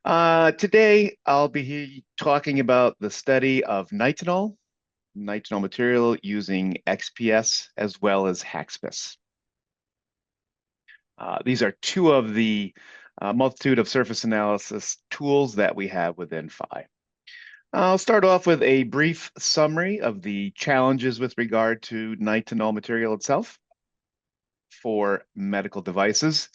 Today, I'll be talking about the study of nitinol material using XPS as well as HAXPS. These are two of the multitude of surface analysis tools that we have within Phi. I'll start off with a brief summary of the challenges with regard to nitinol material itself for medical devices.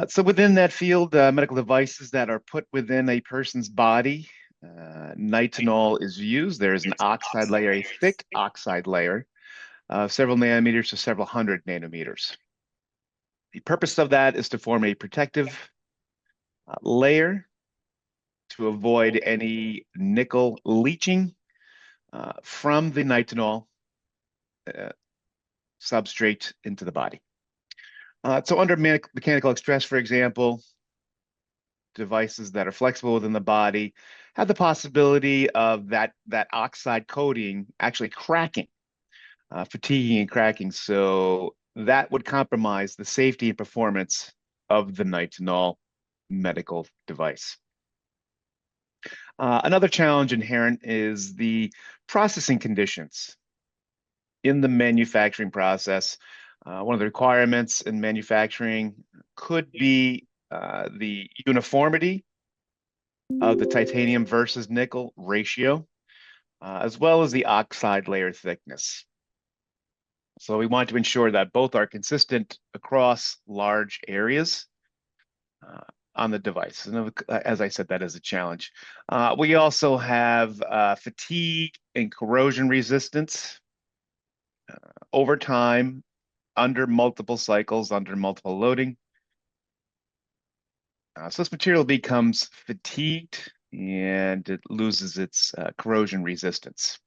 So within that field, medical devices that are put within a person's body, nitinol is used. There is an oxide layer, a thick oxide layer of several nanometers to several hundred nanometers. The purpose of that is to form a protective layer to avoid any nickel leaching from the nitinol uh, substrate into the body. So under mechanical stress, for example, devices that are flexible within the body have the possibility of that oxide coating actually cracking, fatiguing and cracking. So that would compromise the safety and performance of the nitinol medical device. Another challenge inherent is the processing conditions in the manufacturing process. One of the requirements in manufacturing could be the uniformity of the titanium versus nickel ratio, as well as the oxide layer thickness. So we want to ensure that both are consistent across large areas on the device. And as I said, that is a challenge. We also have fatigue and corrosion resistance over time, under multiple cycles, under multiple loading. So this material becomes fatigued and it loses its corrosion resistance.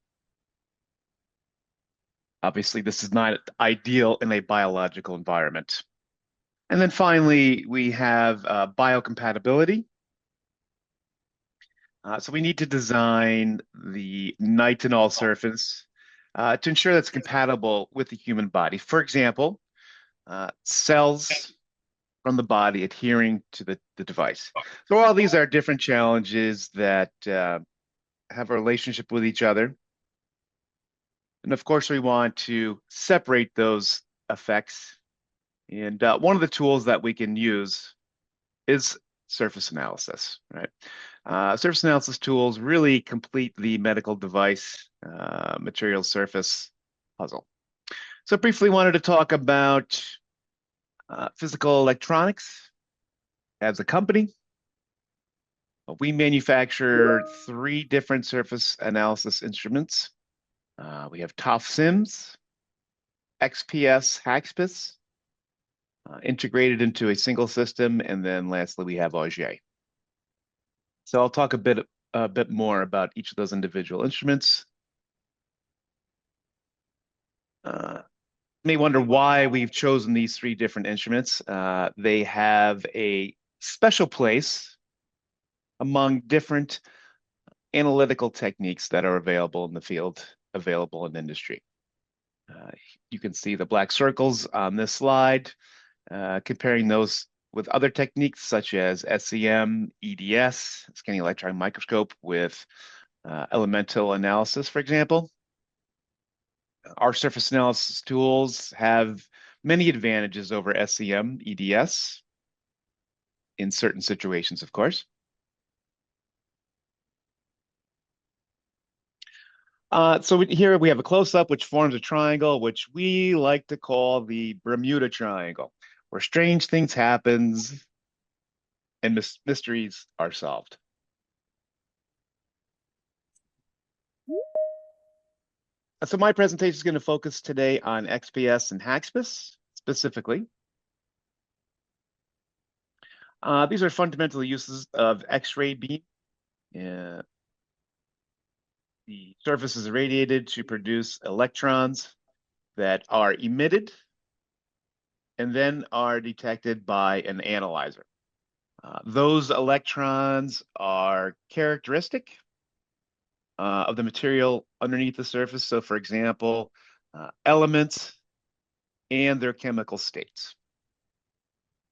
Obviously, this is not ideal in a biological environment. And then finally, we have biocompatibility. So we need to design the nitinol surface to ensure that's compatible with the human body. For example, cells from the body adhering to the device. So all these are different challenges that have a relationship with each other. And of course, we want to separate those effects. And one of the tools that we can use is surface analysis, right? Surface analysis tools really complete the medical device material surface puzzle. So briefly wanted to talk about physical electronics as a company. We manufacture three different surface analysis instruments. We have TOF-SIMS, XPS, HAXPS, integrated into a single system, and then lastly we have Auger. So I'll talk a bit more about each of those individual instruments. May wonder why we've chosen these three different instruments. They have a special place among different analytical techniques that are available in the field, available in industry. You can see the black circles on this slide, comparing those with other techniques such as SEM, EDS, scanning electron microscope with elemental analysis, for example. Our surface analysis tools have many advantages over SEM, EDS in certain situations, of course. So here we have a close-up which forms a triangle, which we like to call the Bermuda Triangle, where strange things happen and mysteries are solved. So my presentation is going to focus today on XPS and HAXPS specifically. These are fundamental uses of X-ray beam. The surface is irradiated to produce electrons that are emitted and then are detected by an analyzer. Those electrons are characteristic of the material underneath the surface. So for example, elements and their chemical states.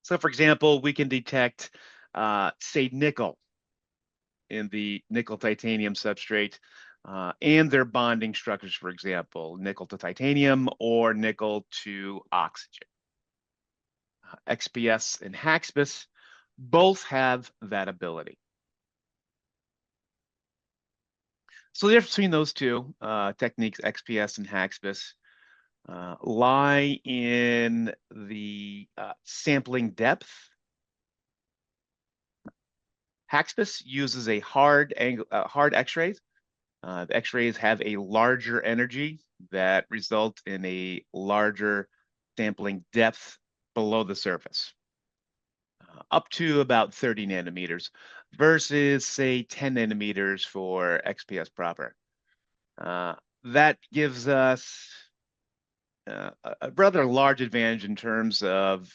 So for example, we can detect say, nickel in the nickel titanium substrate, and their bonding structures, for example, nickel to titanium or nickel to oxygen. XPS and HAXPS both have that ability. So the difference between those two techniques, XPS and HAXPS, lie in the sampling depth. HAXPS uses a hard X-rays. The X-rays have a larger energy that result in a larger sampling depth below the surface, up to about 30 nanometers versus, say, 10 nanometers for XPS proper. That gives us a rather large advantage in terms of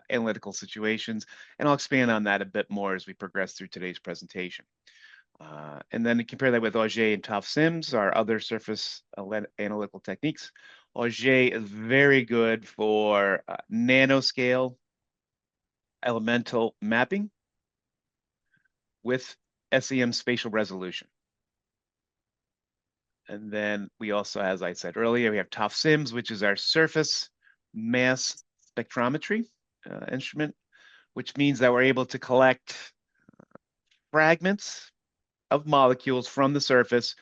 analytical situations, and I'll expand on that a bit more as we progress through today's presentation. And then to compare that with Auger and TOF-SIMS, our other surface analytical techniques. Auger is very good for nanoscale elemental mapping with SEM spatial resolution. And then we also, as I said earlier, we have TOF-SIMS, which is our surface mass spectrometry instrument, which means that we're able to collect fragments of molecules from the surface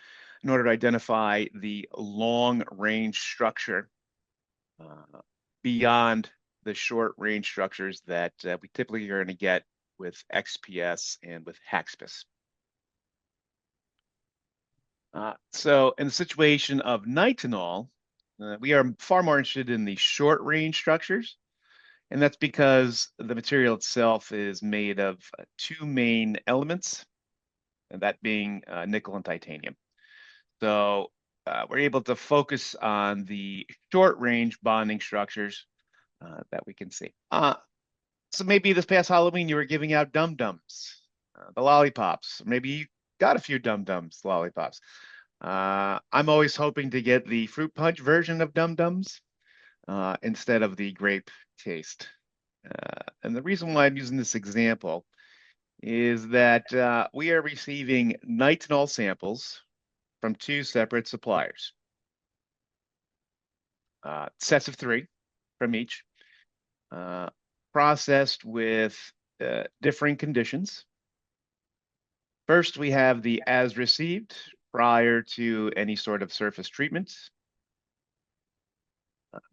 in order to identify the long-range structure beyond the short-range structures that we typically are going to get with XPS and with HAXPS. So in the situation of nitinol, we are far more interested in the short-range structures, and that's because the material itself is made of two main elements, and that being nickel and titanium. So we're able to focus on the short-range bonding structures that we can see. So maybe this past Halloween you were giving out dum-dums, the lollipops. Maybe you got a few dum-dums, lollipops. I'm always hoping to get the fruit punch version of dum-dums instead of the grape taste. And the reason why I'm using this example is that we are receiving nitinol samples from two separate suppliers, sets of 3 from each, processed with differing conditions. First, we have the as received prior to any sort of surface treatments.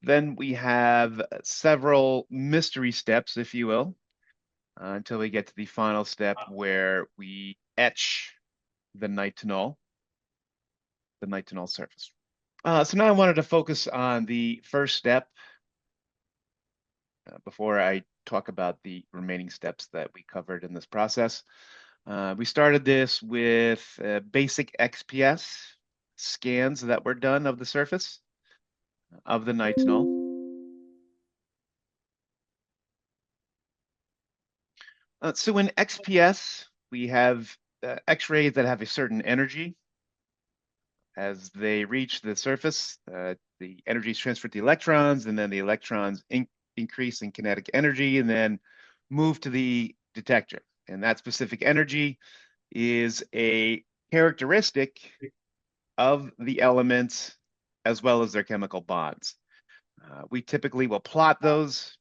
Then we have several mystery steps, if you will, until we get to the final step where we etch the nitinol surface. So now I wanted to focus on the first step before I talk about the remaining steps that we covered in this process. We started this with basic XPS scans that were done of the surface of the nitinol. So in XPS, we have X-rays that have a certain energy. As they reach the surface, the energy is transferred to the electrons, and then the electrons increase in kinetic energy and then move to the detector. And that specific energy is a characteristic of the elements as well as their chemical bonds. We typically will plot those,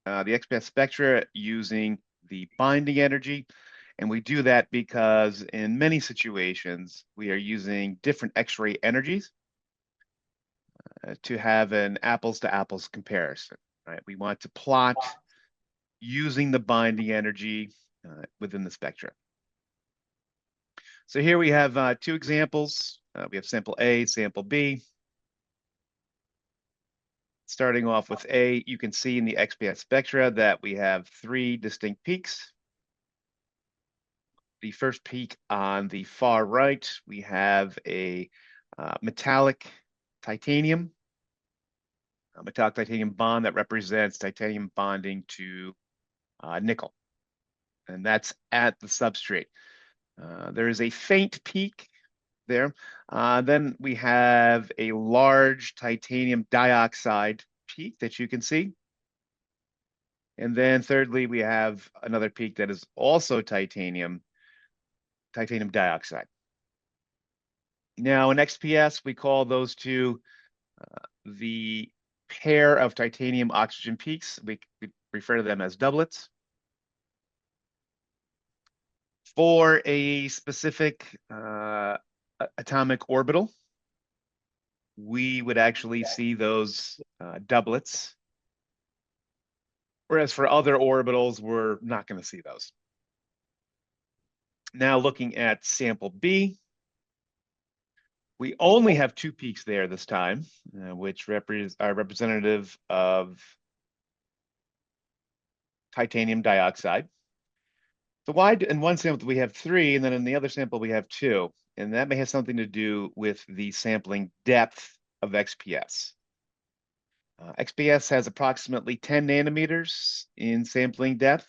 the XPS spectra, using the binding energy. And we do that because in many situations, we are using different X-ray energies to have an apples to apples comparison, right? We want to plot using the binding energy within the spectra. So here we have 2 examples. We have sample A, sample B. Starting off with A, you can see in the XPS spectra that we have 3 distinct peaks. The first peak on the far right, we have a metallic titanium bond that represents titanium bonding to nickel, and that's at the substrate. There is a faint peak there. Then we have a large titanium dioxide peak that you can see. And then thirdly, we have another peak that is also titanium dioxide. Now in XPS, we call those two the pair of titanium oxygen peaks. We refer to them as doublets. For a specific atomic orbital, we would actually see those doublets. Whereas for other orbitals, we're not going to see those. Now looking at sample B, we only have two peaks there this time, which are representative of titanium dioxide. So why in one sample we have three, and then in the other sample we have two? And that may have something to do with the sampling depth of XPS. XPS has approximately 10 nanometers in sampling depth,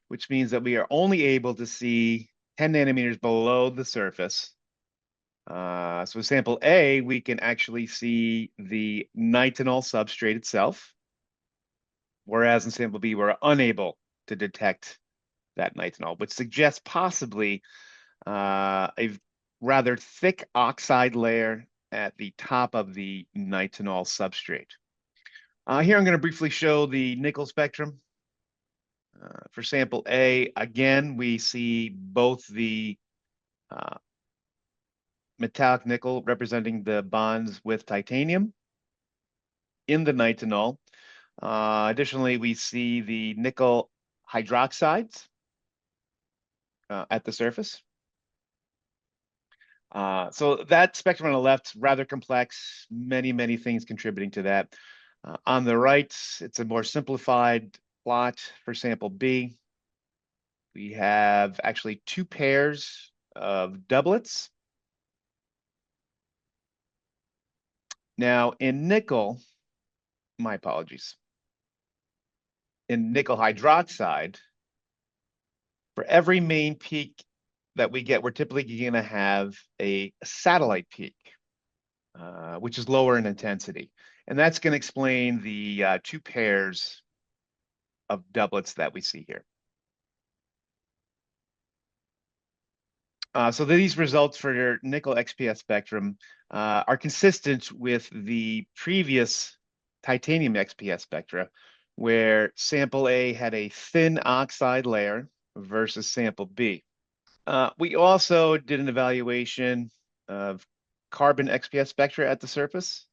which means that we are only able to see 10 nanometers below the surface. So sample A, we can actually see the nitinol substrate itself, whereas in sample B, we're unable to detect that nitinol, which suggests possibly a rather thick oxide layer at the top of the nitinol substrate. Here I'm going to briefly show the nickel spectrum. For sample A, again, we see both the metallic nickel representing the bonds with titanium in the nitinol. Additionally, we see the nickel hydroxides at the surface. So that spectrum on the left, rather complex, many things contributing to that. On the right, it's a more simplified plot for sample B. We have actually two pairs of doublets. Now in nickel, my apologies. In nickel hydroxide, for every main peak that we get, we're typically going to have a satellite peak, which is lower in intensity. And that's going to explain the two pairs of doublets that we see here. So these results for your nickel XPS spectrum are consistent with the previous titanium XPS spectra, where sample A had a thin oxide layer versus sample B. We also did an evaluation of carbon XPS spectra at the surface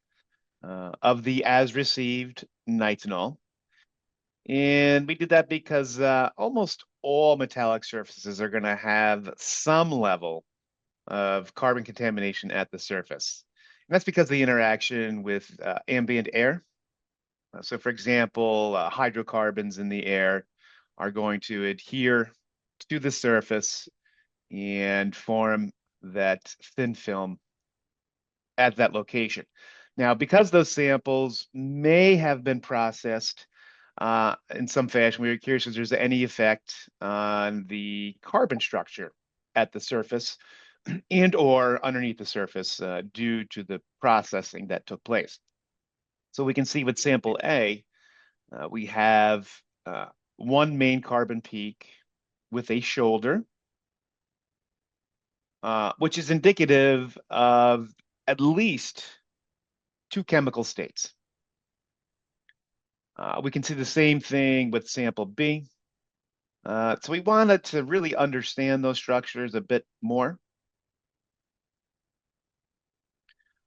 of the as received nitinol. And we did that because almost all metallic surfaces are going to have some level of carbon contamination at the surface. And that's because of the interaction with ambient air. So for example, hydrocarbons in the air are going to adhere to the surface and form that thin film at that location. Now, because those samples may have been processed in some fashion, we were curious if there's any effect on the carbon structure at the surface and or underneath the surface due to the processing that took place. So we can see with sample A, we have one main carbon peak with a shoulder, which is indicative of at least two chemical states. We can see the same thing with sample B. So we wanted to really understand those structures a bit more.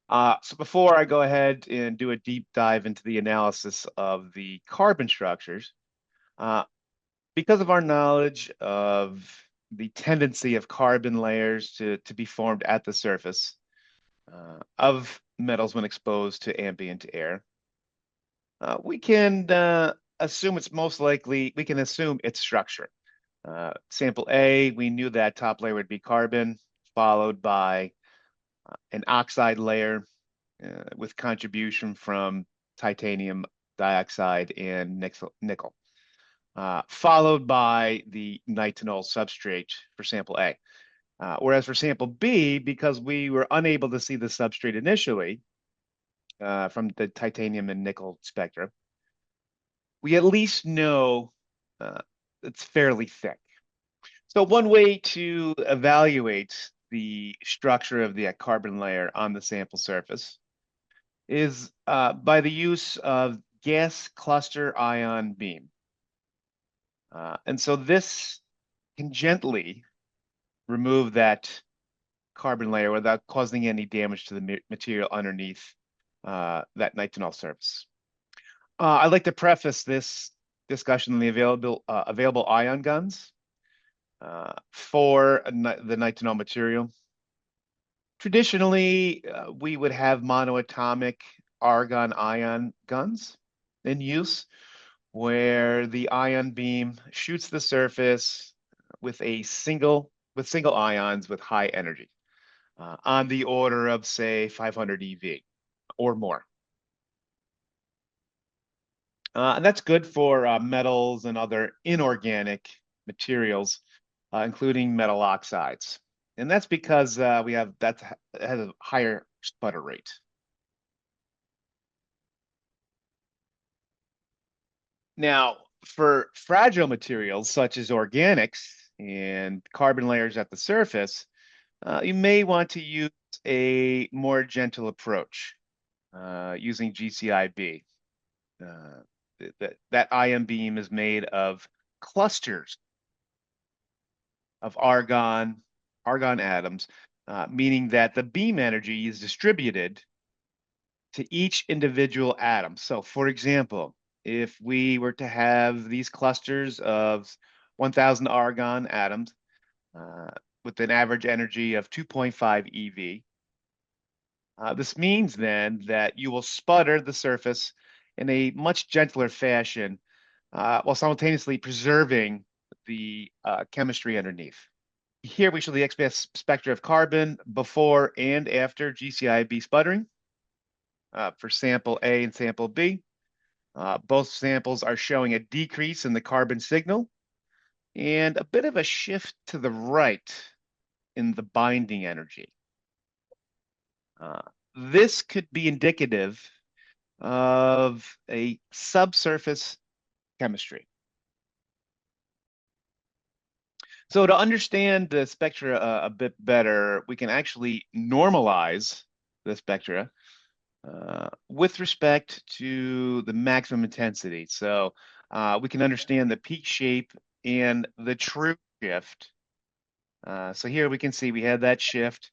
So before I go ahead and do a deep dive into the analysis of the carbon structures, because of our knowledge of the tendency of carbon layers to be formed at the surface of metals when exposed to ambient air, we can assume it's most likely, we can assume its structure. Sample A, we knew that top layer would be carbon, followed by an oxide layer with contribution from titanium dioxide and nickel, followed by the nitinol substrate for sample A. Whereas for sample B, because we were unable to see the substrate initially from the titanium and nickel spectra, we at least know it's fairly thick. So one way to evaluate the structure of the carbon layer on the sample surface is by the use of gas cluster ion beam. And so this can gently remove that carbon layer without causing any damage to the material underneath that nitinol surface. I'd like to preface this discussion on the available ion guns for the nitinol material. Traditionally, we would have monoatomic argon ion guns in use, where the ion beam shoots the surface with single ions with high energy, on the order of say 500 eV or more. And that's good for metals and other inorganic materials, including metal oxides. And that's because that has a higher sputter rate. Now, for fragile materials such as organics and carbon layers at the surface, you may want to use a more gentle approach using GCIB. That ion beam is made of clusters of argon atoms, meaning that the beam energy is distributed to each individual atom. So, for example, if we were to have these clusters of 1,000 argon atoms with an average energy of 2.5 eV, this means then that you will sputter the surface in a much gentler fashion while simultaneously preserving the chemistry underneath. Here we show the XPS spectra of carbon before and after GCIB sputtering for sample A and sample B. Both samples are showing a decrease in the carbon signal and a bit of a shift to the right in the binding energy. This could be indicative of a subsurface chemistry. So to understand the spectra a bit better, we can actually normalize the spectra with respect to the maximum intensity. So we can understand the peak shape and the true shift. So here we can see we have that shift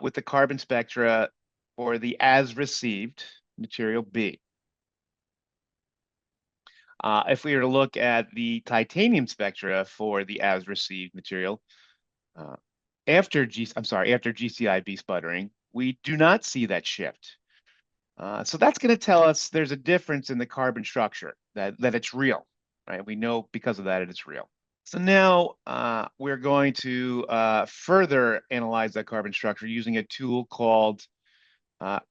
with the carbon spectra for the as received material B. If we were to look at the titanium spectra for the as received material after GCIB sputtering, we do not see that shift. So that's going to tell us there's a difference in the carbon structure, that it's real, right? We know because of that it's real. So now we're going to further analyze that carbon structure using a tool called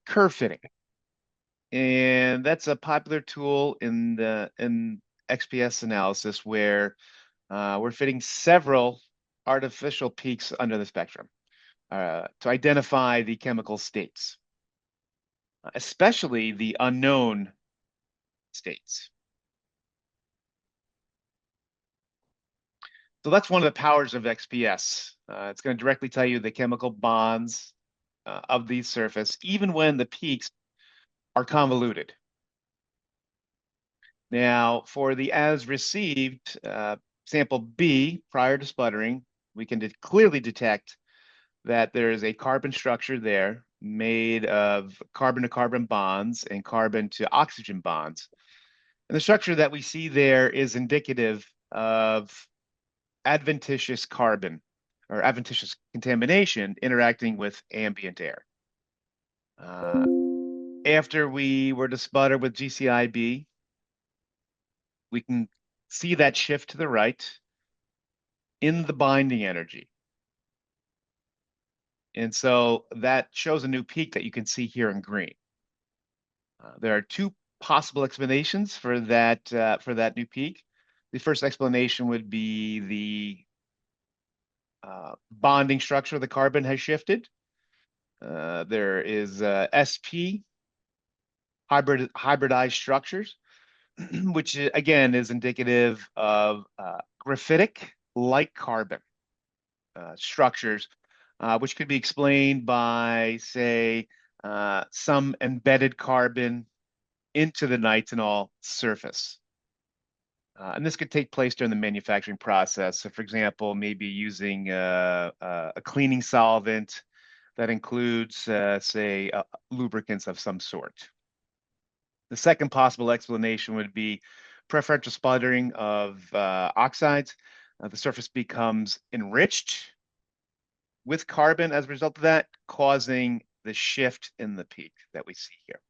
curve fitting. And that's a popular tool in XPS analysis where we're fitting several artificial peaks under the spectrum to identify the chemical states, especially the unknown states. So that's one of the powers of XPS. It's going to directly tell you the chemical bonds of the surface, even when the peaks are convoluted. Now, for the as received sample B prior to sputtering, we can clearly detect that there is a carbon structure there made of carbon-to-carbon bonds and carbon-to-oxygen bonds. And the structure that we see there is indicative of adventitious carbon or adventitious contamination interacting with ambient air. After we were to sputter with GCIB, we can see that shift to the right in the binding energy. And so that shows a new peak that you can see here in green. There are two possible explanations for that new peak. The first explanation would be the bonding structure of the carbon has shifted. There is sp hybridized structures which again is indicative of graphitic like carbon structures, which could be explained by, say, some embedded carbon into the nitinol surface. And this could take place during the manufacturing process. So, for example, maybe using a cleaning solvent that includes, say, lubricants of some sort. The second possible explanation would be preferential sputtering of oxides. The surface becomes enriched with carbon as a result of that, causing the shift in the peak that we see here.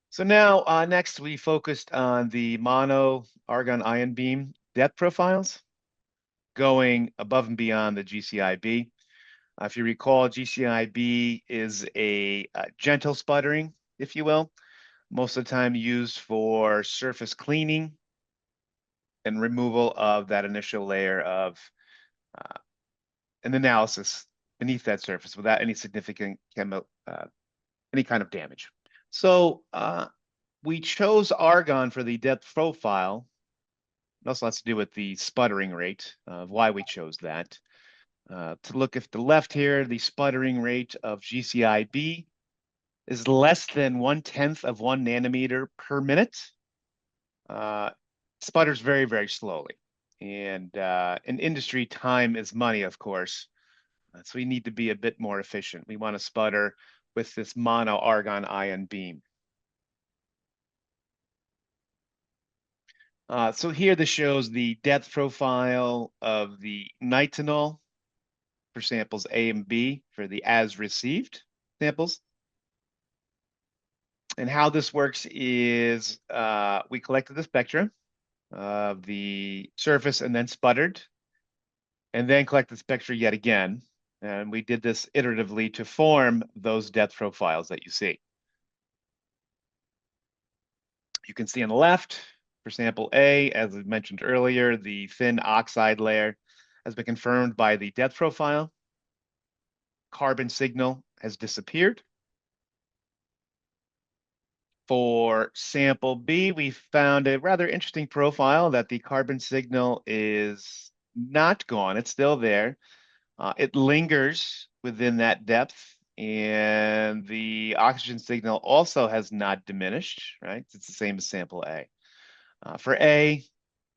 So now, next we focused on the mono argon ion beam depth profiles, going above and beyond the GCIB. If you recall, GCIB is a gentle sputtering, if you will, most of the time used for surface cleaning and removal of that initial layer of an analysis beneath that surface without any significant any kind of damage. So we chose argon for the depth profile. It also has to do with the sputtering rate of why we chose that. To look at the left here, the sputtering rate of GCIB is less than 1/10 of 1 nanometer per minute. Sputters very, very slowly. And in industry, time is money, of course. So we need to be a bit more efficient. We want to sputter with this mono argon ion beam. So here this shows the depth profile of the nitinol for samples A and B for the as received samples. And how this works is we collected the spectra of the surface and then sputtered, and then collected the spectra yet again. And we did this iteratively to form those depth profiles that you see. You can see on the left, for sample A, as I mentioned earlier, the thin oxide layer has been confirmed by the depth profile. Carbon signal has disappeared. For sample B, we found a rather interesting profile that the carbon signal is not gone. It's still there. It lingers within that depth, and the oxygen signal also has not diminished, right? It's the same as sample A. For A,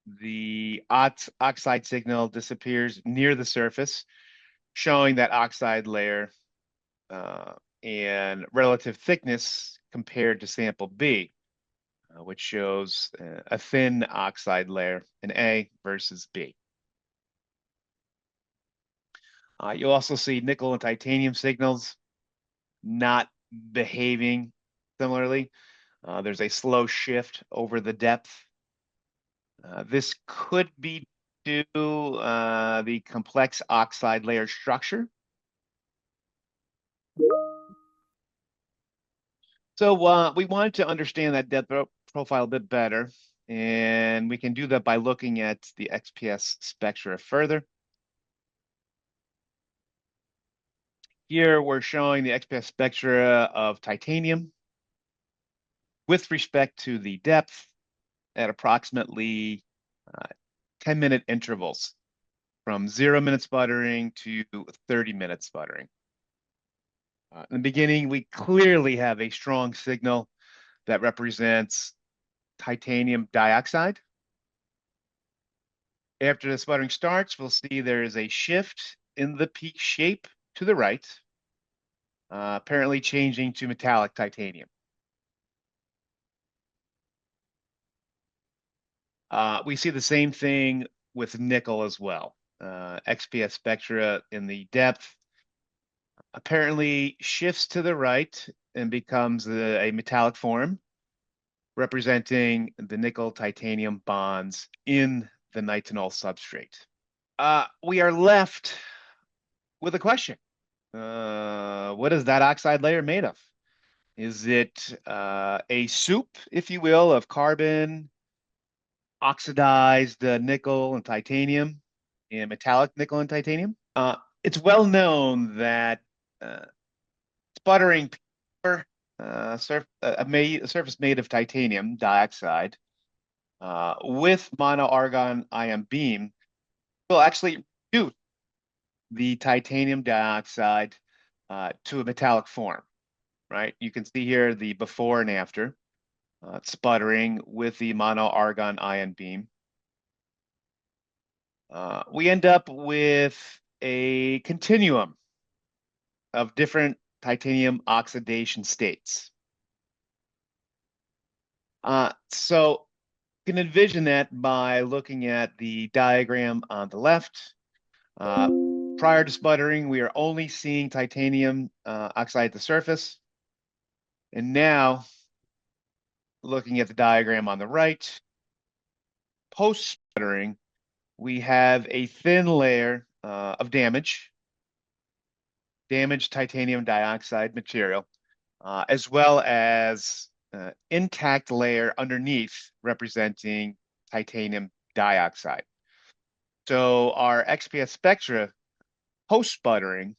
the oxide signal disappears near the surface, showing that oxide layer and relative thickness compared to sample B, which shows a thin oxide layer in A versus B. You'll also see nickel and titanium signals not behaving similarly. There's a slow shift over the depth. This could be due to the complex oxide layer structure. So we wanted to understand that depth profile a bit better, and we can do that by looking at the XPS spectra further. Here we're showing the XPS spectra of titanium with respect to the depth at approximately 10-minute intervals from 0-minute sputtering to 30-minute sputtering. In the beginning, we clearly have a strong signal that represents titanium dioxide. After the sputtering starts, we'll see there is a shift in the peak shape to the right, apparently changing to metallic titanium. We see the same thing with nickel as well. XPS spectra in the depth apparently shifts to the right and becomes a metallic form, representing the nickel titanium bonds in the nitinol substrate. We are left with a question. What is that oxide layer made of? Is it a soup, if you will, of carbon, oxidized nickel and titanium, and metallic nickel and titanium? It's well known that sputtering pure a surface made of titanium dioxide with mono-argon ion beam will actually reduce the titanium dioxide to a metallic form, right? You can see here the before and after sputtering with the mono-argon ion beam. We end up with a continuum of different titanium oxidation states. So you can envision that by looking at the diagram on the left. Prior to sputtering, we are only seeing titanium oxide at the surface. And now, looking at the diagram on the right, post-sputtering, we have a thin layer of damaged titanium dioxide material, as well as intact layer underneath representing titanium dioxide. So our XPS spectra post-sputtering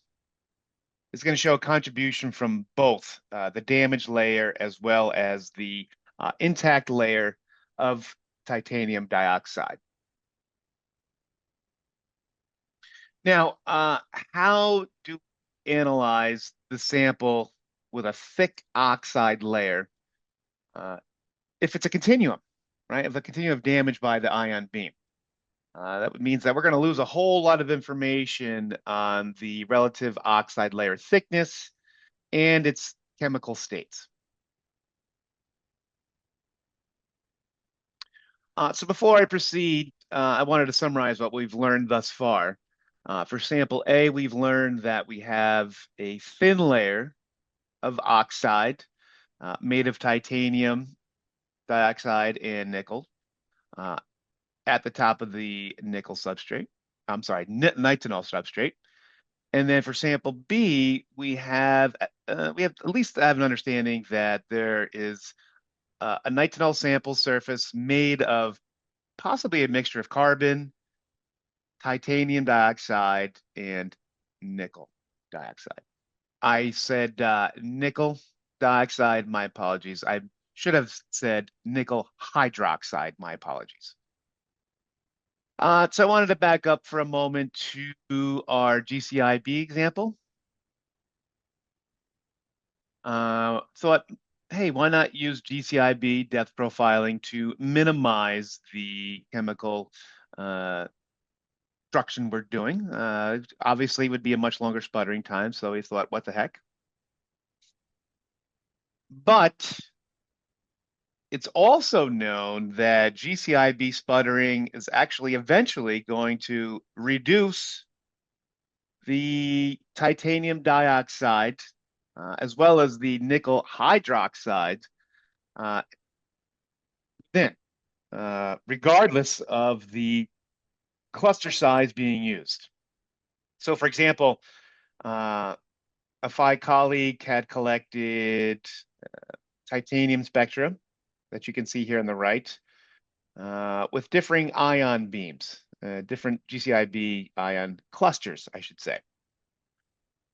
is going to show a contribution from both the damaged layer as well as the intact layer of titanium dioxide. Now, how do we analyze the sample with a thick oxide layer if it's a continuum, right? If a continuum of damage by the ion beam. That means that we're going to lose a whole lot of information on the relative oxide layer thickness and its chemical states. So before I proceed, I wanted to summarize what we've learned thus far. For sample A, we've learned that we have a thin layer of oxide made of titanium dioxide and nickel at the top of the nickel substrate. I'm sorry, nitinol substrate. And then for sample B, we have at least have an understanding that there is a nitinol sample surface made of possibly a mixture of carbon, titanium dioxide, and nickel dioxide. I said nickel dioxide, my apologies. I should have said nickel hydroxide, my apologies. So I wanted to back up for a moment to our GCIB example. Thought, hey, why not use GCIB depth profiling to minimize the chemical destruction we're doing? Obviously, it would be a much longer sputtering time, so we thought, what the heck? But it's also known that GCIB sputtering is actually eventually going to reduce the titanium dioxide as well as the nickel hydroxide then, regardless of the cluster size being used. So for example, a Phi colleague had collected titanium spectra that you can see here on the right with differing ion beams, different GCIB ion clusters, I should say,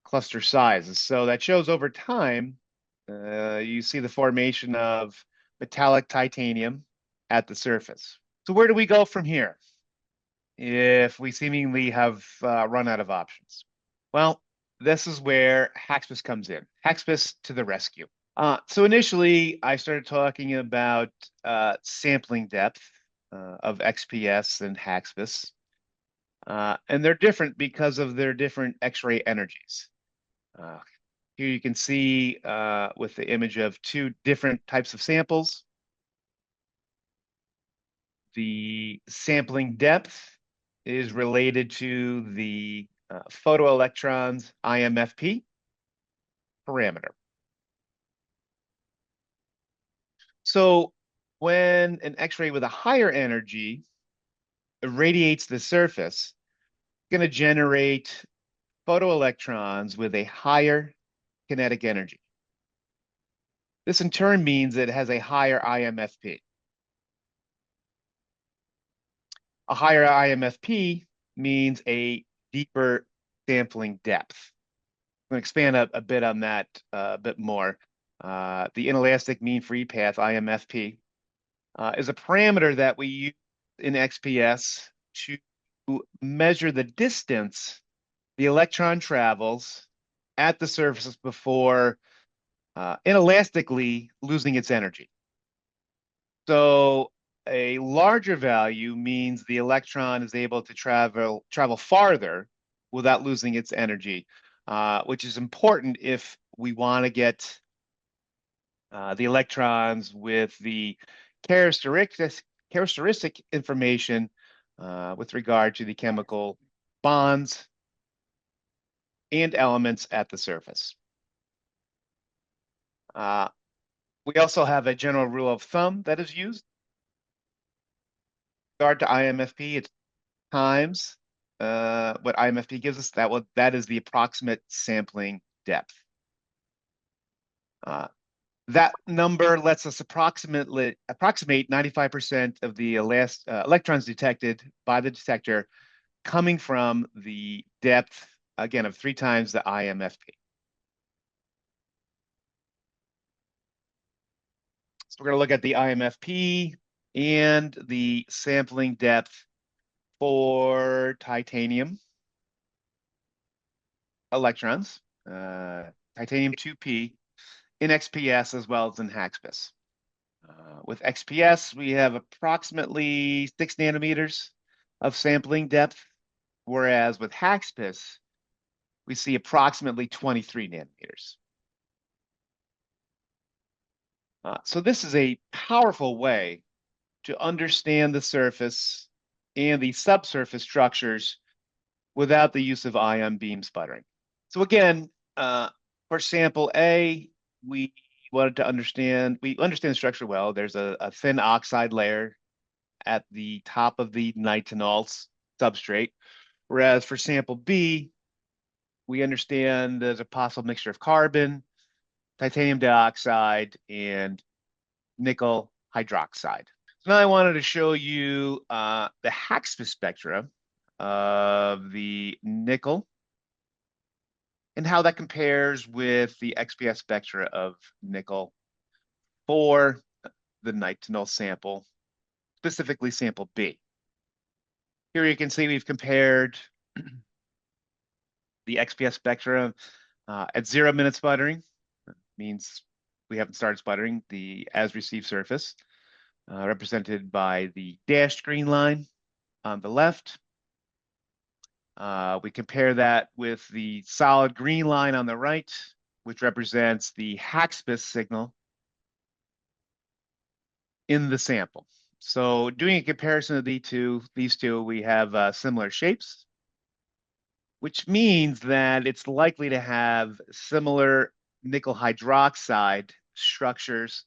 cluster sizes. So that shows over time, you see the formation of metallic titanium at the surface. So where do we go from here if we seemingly have run out of options? Well, this is where HAXPS comes in. HAXPS to the rescue. So initially, I started talking about sampling depth of XPS and HAXPS. And they're different because of their different X-ray energies. Here you can see with the image of two different types of samples. The sampling depth is related to the photoelectrons IMFP parameter. So when an X-ray with a higher energy irradiates the surface, it's going to generate photoelectrons with a higher kinetic energy. This in turn means it has a higher IMFP. A higher IMFP means a deeper sampling depth. I'm going to expand a bit on that a bit more. The inelastic mean free path, IMFP, is a parameter that we use in XPS to measure the distance the electron travels at the surface before inelastically losing its energy. So a larger value means the electron is able to travel farther without losing its energy, which is important if we want to get the electrons with the characteristic information with regard to the chemical bonds and elements at the surface. We also have a general rule of thumb that is used. With regard to IMFP, it's times what IMFP gives us. That is the approximate sampling depth. That number lets us approximate 95% of the electrons detected by the detector coming from the depth, again, of 3 times the IMFP. So we're going to look at the IMFP and the sampling depth for titanium electrons, titanium 2P, in XPS as well as in HAXPIS. With XPS, we have approximately 6 nanometers of sampling depth, whereas with HAXPIS, we see approximately 23 nanometers. So this is a powerful way to understand the surface and the subsurface structures without the use of ion beam sputtering. So again, for sample A, we understand the structure well. There's a thin oxide layer at the top of the nitinol substrate, whereas for sample B, we understand there's a possible mixture of carbon, titanium dioxide, and nickel hydroxide. So now I wanted to show you the HAXPIS spectra of the nickel and how that compares with the XPS spectra of nickel for the nitinol sample, specifically sample B. Here you can see we've compared the XPS spectra at 0 minute sputtering, means we haven't started sputtering, the as received surface, represented by the dashed green line on the left. We compare that with the solid green line on the right, which represents the HAXPIS signal in the sample. So doing a comparison of these two, we have similar shapes, which means that it's likely to have similar nickel hydroxide structures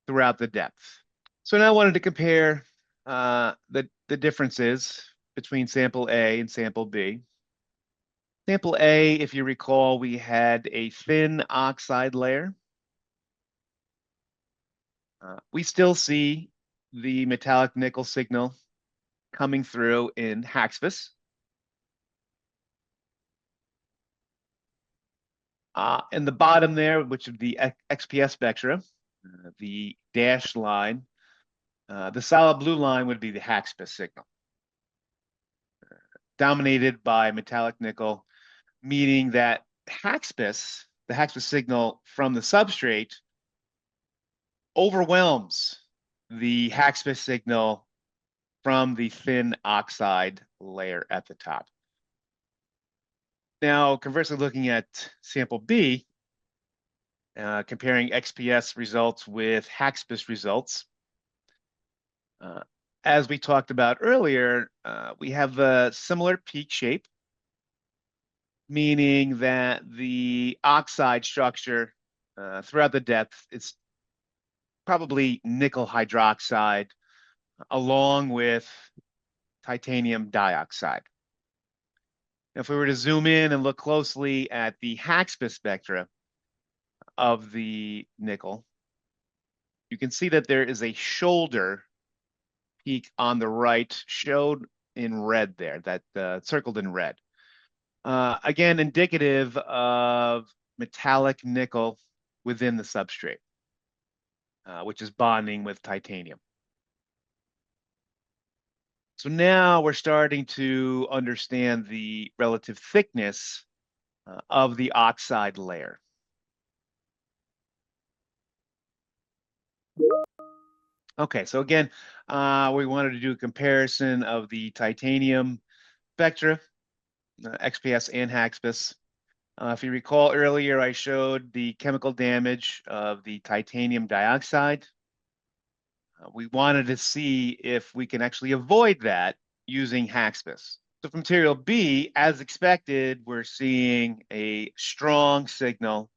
throughout the depth. So now I wanted to compare the differences between sample A and sample B. Sample A, if you recall, we had a thin oxide layer. We still see the metallic nickel signal coming through in HAXPIS. In the bottom there, which is the XPS spectra, the dashed line, the solid blue line would be the HAXPIS signal, dominated by metallic nickel, meaning that the HAXPIS signal from the substrate overwhelms the HAXPIS signal from the thin oxide layer at the top. Now, conversely, looking at sample B, comparing XPS results with HAXPIS results, as we talked about earlier, we have a similar peak shape, meaning that the oxide structure throughout the depth is probably nickel hydroxide along with titanium dioxide. If we were to zoom in and look closely at the HAXPIS spectra of the nickel, you can see that there is a shoulder peak on the right, showed in red there, that circled in red. Again, indicative of metallic nickel within the substrate, which is bonding with titanium. So now we're starting to understand the relative thickness of the oxide layer. Okay, so again, we wanted to do a comparison of the titanium spectra, XPS and HAXPS. If you recall earlier, I showed the chemical damage of the titanium dioxide. We wanted to see if we can actually avoid that using HAXPS. So for material B, as expected, we're seeing a strong signal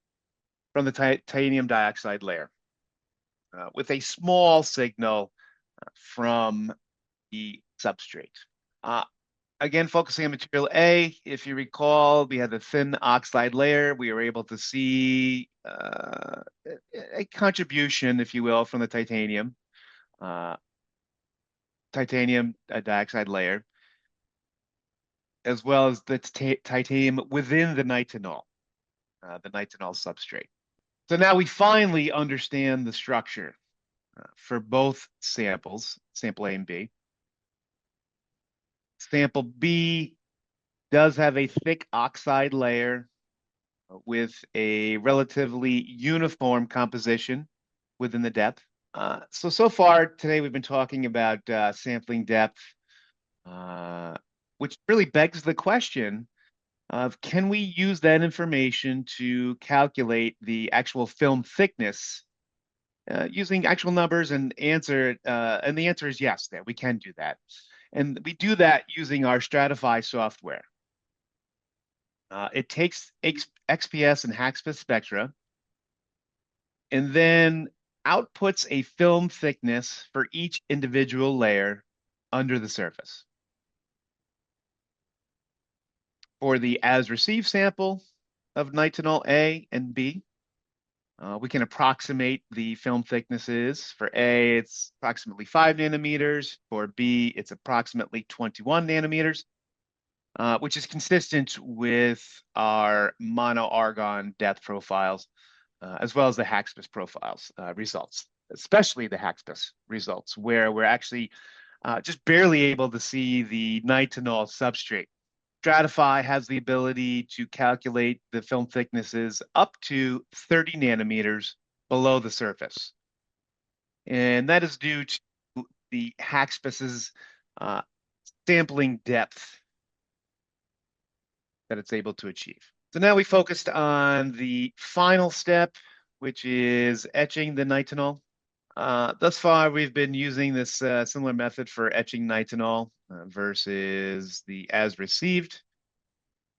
from the titanium dioxide layer with a small signal from the substrate. Uh, Again, focusing on material A, if you recall, we had the thin oxide layer. We were able to see a contribution, if you will, from the uh, titanium dioxide layer, as well as the titanium within the nitinol substrate. So now we finally understand the structure for both samples, sample A and B. Sample B does have a thick oxide layer with a relatively uniform composition within the depth. So far today we've been talking about sampling depth, uh, which really begs the question of can we use that information to calculate the actual film thickness using actual numbers and the answer is yes, that we can do that. And we do that using our Stratify software. It takes XPS and HAXPS spectra and then outputs a film thickness for each individual layer under the surface. For the as received sample of nitinol A and B, we can approximate the film thicknesses. For A, it's approximately 5 nanometers. For B, it's approximately 21 nanometers, which is consistent with our mono-argon depth profiles, as well as the HAXPS profiles results, especially the HAXPS results, where we're actually just barely able to see the nitinol substrate. Stratify has the ability to calculate the film thicknesses up to 30 nanometers below the surface. And that is due to the HAXPS's sampling depth that it's able to achieve. So now we focused on the final step, which is etching the nitinol. Thus far, we've been using this similar method for etching nitinol versus the as received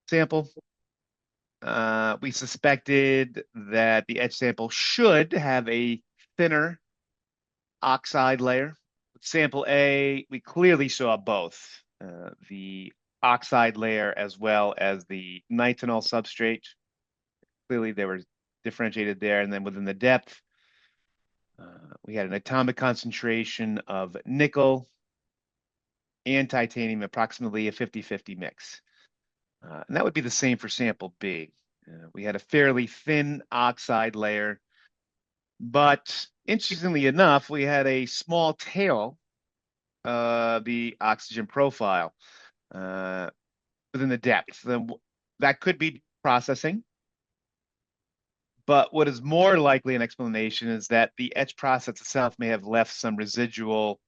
sample. We suspected that the etch sample should have a thinner oxide layer. With sample A, we clearly saw both the oxide layer as well as the nitinol substrate. Clearly, they were differentiated there. And then within the depth, we had an atomic concentration of nickel and titanium, approximately a 50-50 mix. And that would be the same for sample B. We had a fairly thin oxide layer, but interestingly enough, we had a small tail of the oxygen profile within the depth. That could be processing, but what is more likely an explanation is that the etch process itself may have left some residual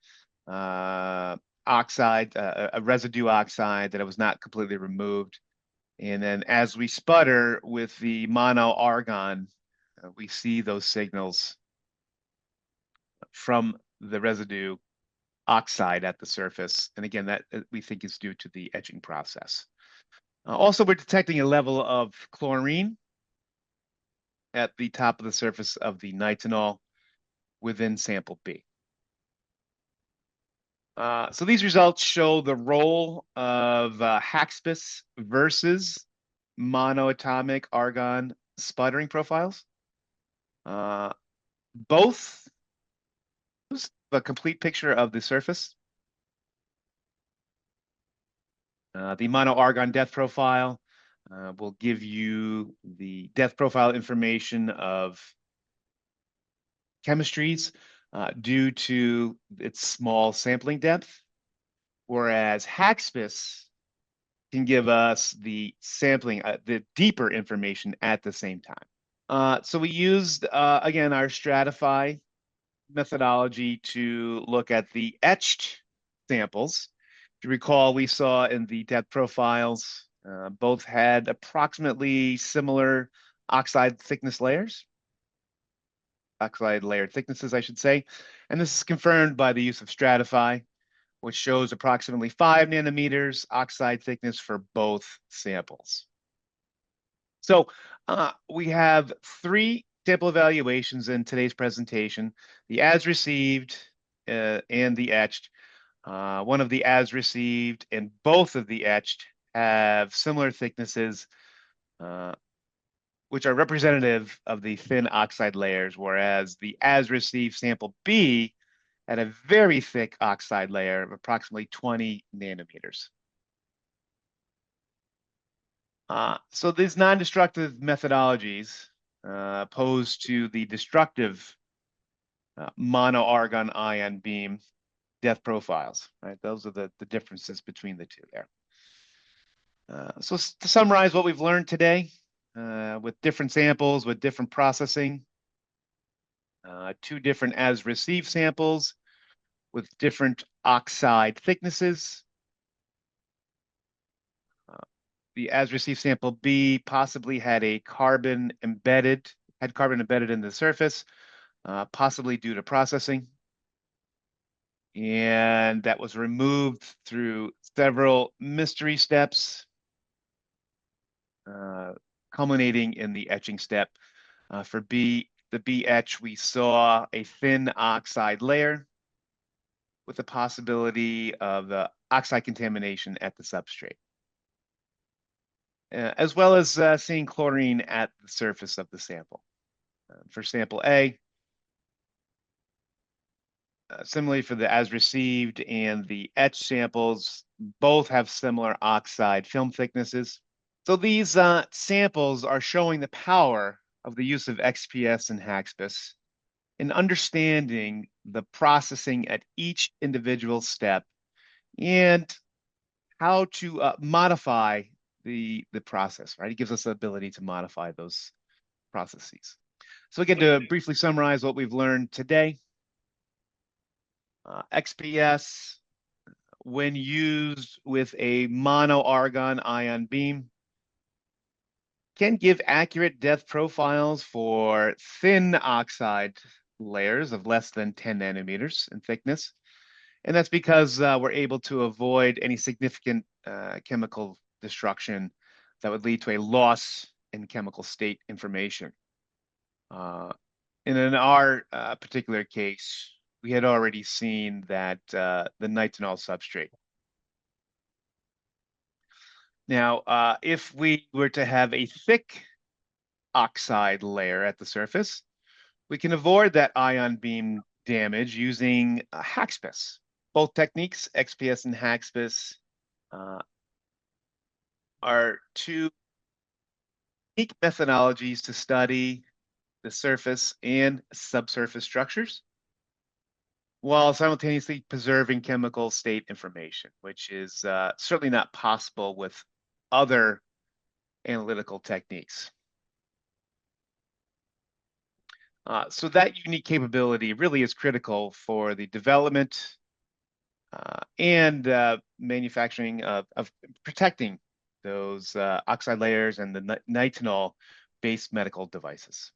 oxide, a residue oxide that it was not completely removed. And then as we sputter with the mono argon, we see those signals from the residue oxide at the surface. And again, that we think is due to the etching process. Also, we're detecting a level of chlorine at the top of the surface of the nitinol within sample B. So these results show the role of HAXPS versus monoatomic argon sputtering profiles. Both a complete picture of the surface. The mono argon depth profile will give you the depth profile information of chemistries due to its small sampling depth, whereas HACSPIS can give us the sampling, the deeper information at the same time. So we used, again, our stratify methodology to look at the etched samples. If you recall, we saw in the depth profiles, both had approximately similar oxide thickness layers, oxide layer thicknesses, I should say. And this is confirmed by the use of stratify, which shows approximately 5 nanometers oxide thickness for both samples. So we have 3 sample evaluations in today's presentation, the as received and the etched. One of the as received and both of the etched have similar thicknesses, which are representative of the thin oxide layers, whereas the as received sample B had a very thick oxide layer of approximately 20 nanometers. So these non-destructive methodologies opposed to the destructive mono-argon ion beam depth profiles, right? Those are the differences between the two there. So to summarize what we've learned today, with different samples, with different processing, 2 different as received samples with different oxide thicknesses. The as received sample B possibly had carbon embedded in the surface, possibly due to processing. And that was removed through several mystery steps, culminating in the etching step. For the B etch, we saw a thin oxide layer with the possibility of oxide contamination at the substrate, as well as seeing chlorine at the surface of the sample. For sample A, similarly for the as received and the etched samples, both have similar oxide film thicknesses. So these samples are showing the power of the use of XPS and HACSPIS in understanding the processing at each individual step and how to modify the process, right? It gives us the ability to modify those processes. So again, to briefly summarize what we've learned today, XPS, when used with a mono-argon ion beam, can give accurate depth profiles for thin oxide layers of less than 10 nanometers in thickness. And that's because we're able to avoid any significant chemical destruction that would lead to a loss in chemical state information. And in our particular case, we had already seen that the nitinol substrate. Now, if we were to have a thick oxide layer at the surface, we can avoid that ion beam damage using HACSPIS. Both techniques, XPS and HACSPIS, are 2 unique methodologies to study the surface and subsurface structures, while simultaneously preserving chemical state information, which is certainly not possible with other analytical techniques. So that unique capability really is critical for the development and manufacturing of protecting those oxide layers and the nitinol-based medical devices.